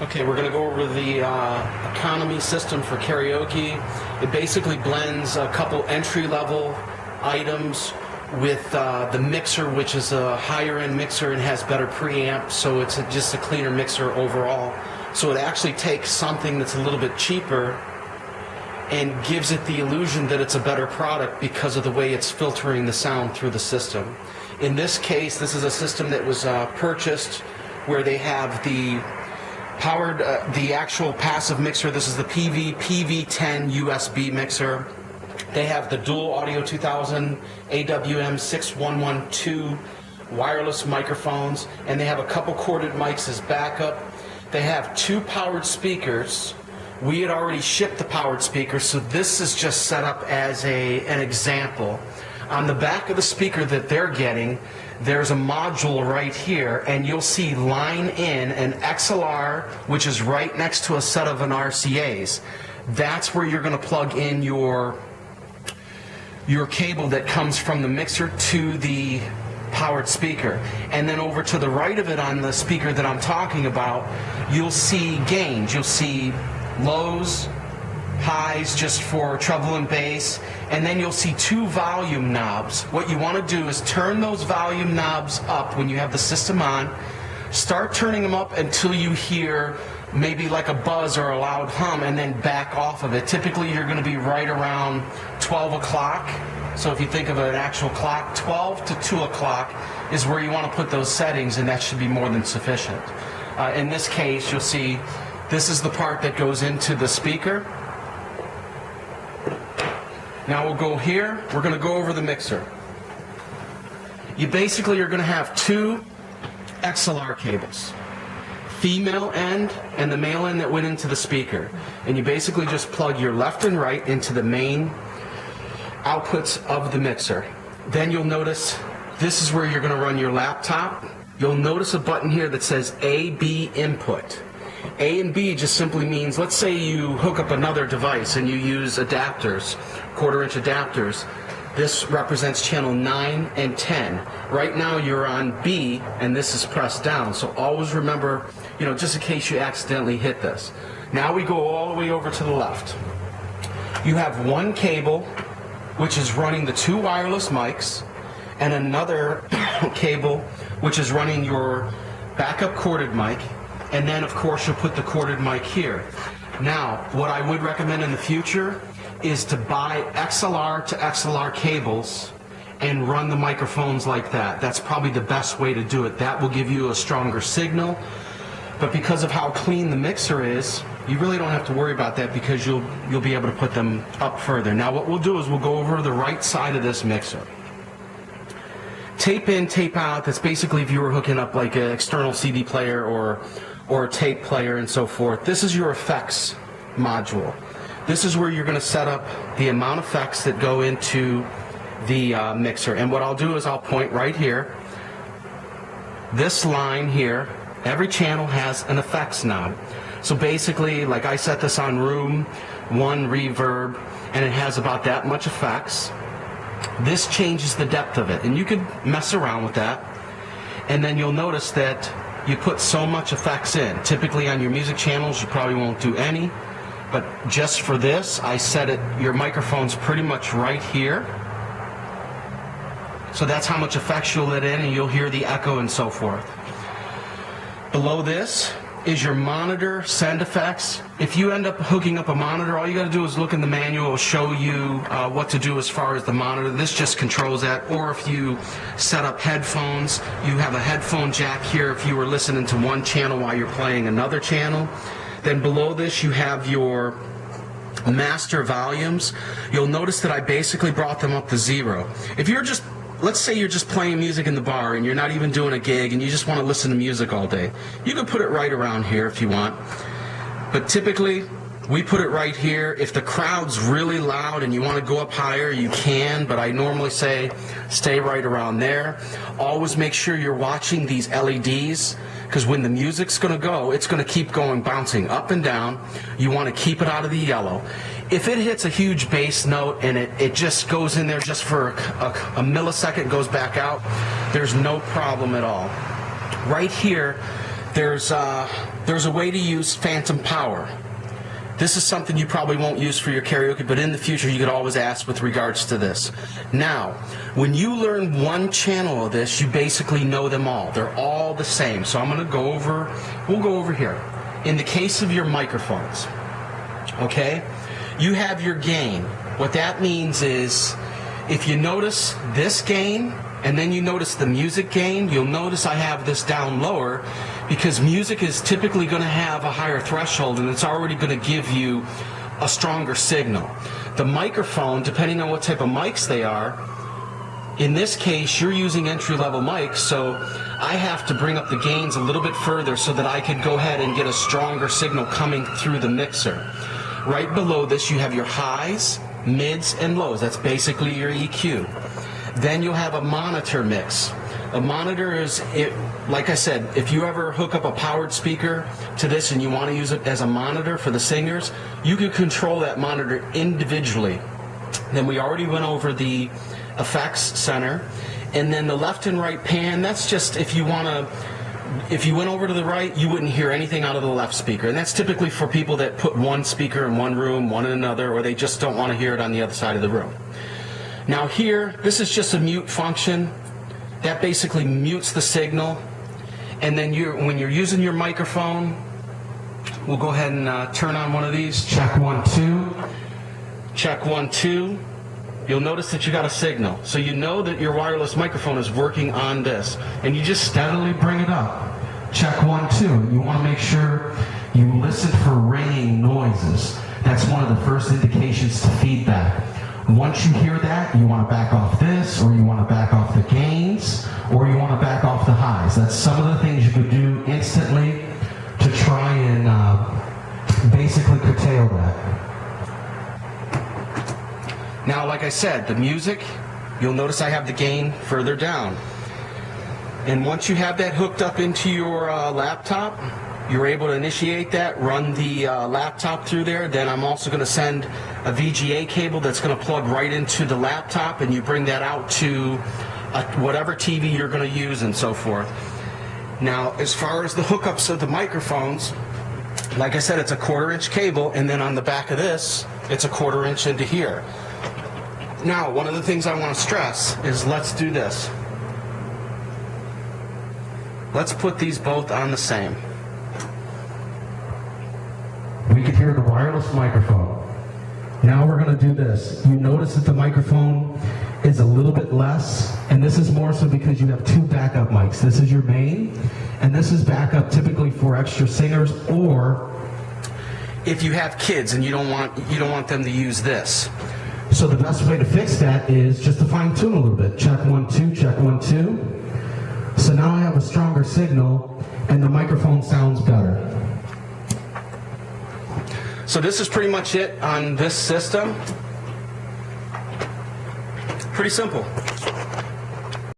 Okay, we're going to go over the economy system for karaoke. It basically blends a couple entry-level items with the mixer, which is a higher-end mixer and has better preamp, so it's just a cleaner mixer overall. So it actually takes something that's a little bit cheaper and gives it the illusion that it's a better product because of the way it's filtering the sound through the system. In this case, this is a system that was purchased where they have the powered, the actual passive mixer. This is the PV10 USB mixer. They have the dual Audio 2000 AWM 6112 wireless microphones, and they have a couple corded mics as backup. They have two powered speakers. We had already shipped the powered speakers, so this is just set up as an example. On the back of the speaker that they're getting, there's a module right here, and you'll see line in an XLR, which is right next to a set of an RCAs. That's where you're going to plug in your cable that comes from the mixer to the powered speaker. And then over to the right of it on the speaker that I'm talking about, you'll see gains. You'll see lows, highs just for treble and bass, and then you'll see two volume knobs. What you want to do is turn those volume knobs up when you have the system on. Start turning them up until you hear maybe like a buzz or a loud hum, and then back off of it. Typically you're going to be right around 12 o'clock. So if you think of an actual clock, 12 to 2 o'clock is where you want to put those settings, and that should be more than sufficient. In this case, you'll see this is the part that goes into the speaker. Now we'll go here. We're going to go over the mixer. You basically are going to have two XLR cables, female end and the male end that went into the speaker. And you basically just plug your left and right into the main outputs of the mixer. Then you'll notice this is where you're going to run your laptop. You'll notice a button here that says A/B input. A and B just simply means, let's say you hook up another device and you use adapters, quarter-inch adapters. This represents channel 9 and 10. Right now you're on B and this is pressed down, so always remember, just in case you accidentally hit this. Now we go all the way over to the left. You have one cable which is running the two wireless mics, and another cable which is running your backup corded mic, and then of course you'll put the corded mic here. Now, what I would recommend in the future is to buy XLR to XLR cables and run the microphones like that. That's probably the best way to do it. That will give you a stronger signal, but because of how clean the mixer is, you really don't have to worry about that because you'll be able to put them up further. Now what we'll do is we'll go over the right side of this mixer. Tape in, tape out, that's basically if you were hooking up like an external CD player or a tape player and so forth. This is your effects module. This is where you're going to set up the amount of effects that go into the mixer. And what I'll do is I'll point right here. This line here, every channel has an effects knob. So basically, like I set this on room 1 reverb, and it has about that much effects. This changes the depth of it, and you can mess around with that. And then you'll notice that you put so much effects in. Typically on your music channels, you probably won't do any. But just for this, I set it, your microphone's pretty much right here. So that's how much effects you'll let in, and you'll hear the echo and so forth. Below this is your monitor send effects. If you end up hooking up a monitor, all you got to do is look in the manual. It will show you what to do as far as the monitor. This just controls that. Or if you set up headphones, you have a headphone jack here if you were listening to one channel while you're playing another channel. Then below this you have your master volumes. You'll notice that I basically brought them up to 0. If you're just, let's say you're just playing music in the bar and you're not even doing a gig and you just want to listen to music all day, you can put it right around here if you want. But typically we put it right here. If the crowd's really loud and you want to go up higher, you can, but I normally say stay right around there. Always make sure you're watching these LEDs, because when the music's going to go, it's going to keep going, bouncing up and down. You want to keep it out of the yellow. If it hits a huge bass note and it just goes in there just for a millisecond, goes back out, there's no problem at all. Right here, there's a way to use phantom power. This is something you probably won't use for your karaoke, but in the future you could always ask with regards to this. Now, when you learn one channel of this, you basically know them all. They're all the same. So I'm going to go over, we'll go over here. In the case of your microphones, okay, you have your gain. What that means is, if you notice this gain, and then you notice the music gain, you'll notice I have this down lower, because music is typically going to have a higher threshold, and it's already going to give you a stronger signal. The microphone, depending on what type of mics they are, in this case, you're using entry-level mics, so I have to bring up the gains a little bit further so that I can go ahead and get a stronger signal coming through the mixer. Right below this, you have your highs, mids, and lows. That's basically your EQ. Then you'll have a monitor mix. A monitor is, like I said, if you ever hook up a powered speaker to this and you want to use it as a monitor for the singers, you can control that monitor individually. Then we already went over the effects center, and then the left and right pan, that's just if you want to, if you went over to the right, you wouldn't hear anything out of the left speaker, and that's typically for people that put one speaker in one room, one in another, or they just don't want to hear it on the other side of the room. Now here, this is just a mute function. That basically mutes the signal, and then when you're using your microphone, we'll go ahead and turn on one of these. Check 1 2. Check 1 2. You'll notice that you got a signal, so you know that your wireless microphone is working on this, and you just steadily bring it up. Check 1 2. You want to make sure you listen for ringing noises. That's one of the first indications to feedback. Once you hear that, you want to back off this, or you want to back off the gains, or you want to back off the highs. That's some of the things you could do instantly to try and basically curtail that. Now, like I said, the music, you'll notice I have the gain further down. And once you have that hooked up into your laptop, you're able to initiate that, run the laptop through there. Then I'm also going to send a VGA cable that's going to plug right into the laptop, and you bring that out to whatever TV you're going to use and so forth. Now, as far as the hookups of the microphones, like I said, it's a 1/4 inch cable, and then on the back of this, it's a 1/4 inch into here. Now, one of the things I want to stress is, let's do this. Let's put these both on the same. We can hear the wireless microphone. Now we're going to do this. You notice that the microphone is a little bit less, and this is more so because you have 2 backup mics. This is your main, and this is backup typically for extra singers, or if you have kids and you don't want them to use this. So the best way to fix that is just to fine tune a little bit. Check 1 2, check 1 2. So now I have a stronger signal, and the microphone sounds better. So this is pretty much it on this system. Pretty simple.